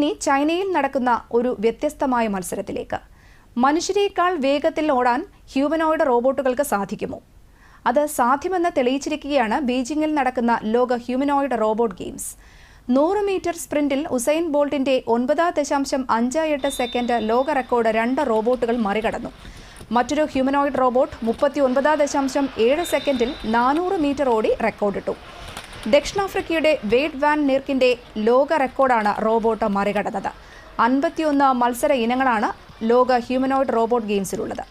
ഇനി ചൈനയിൽ നടക്കുന്ന ഒരു വ്യത്യസ്തമായ മത്സരത്തിലേക്ക്. മനുഷ്യരെക്കാൾ വേഗത്തിൽ ഓടാൻ ഹ്യൂമനോയിഡ് റോബോട്ടുകൾക്ക് സാധിക്കുമോ? അത് സാധ്യമെന്ന് തെളിയിച്ചിരിക്കുകയാണ് ബീജിംഗിൽ നടക്കുന്ന ലോക ഹ്യൂമനോയിഡ് റോബോട്ട് ഗെയിംസ്. 100 മീറ്റർ സ്പ്രിന്റിൽ ഉസൈൻ ബോൾട്ടിന്റെ 9.58 സെക്കൻഡ് ലോക റെക്കോർഡ് 2 റോബോട്ടുകൾ മറികടന്നു. മറ്റൊരു ഹ്യൂമനോയിഡ് റോബോട്ട് 39.7 സെക്കൻഡിൽ 400 മീറ്റർ ഓടി റെക്കോർഡിട്ടു. ദക്ഷിണാഫ്രിക്കയുടെ വേഡ് വാൻ നീർക്കിന്റെ ലോക റെക്കോർഡാണ് റോബോട്ട് മറികടന്നത്. 51 മത്സര ഇനങ്ങളാണ് ലോക ഹ്യൂമനോയിഡ് റോബോട്ട് ഗെയിംസിലുള്ളത്.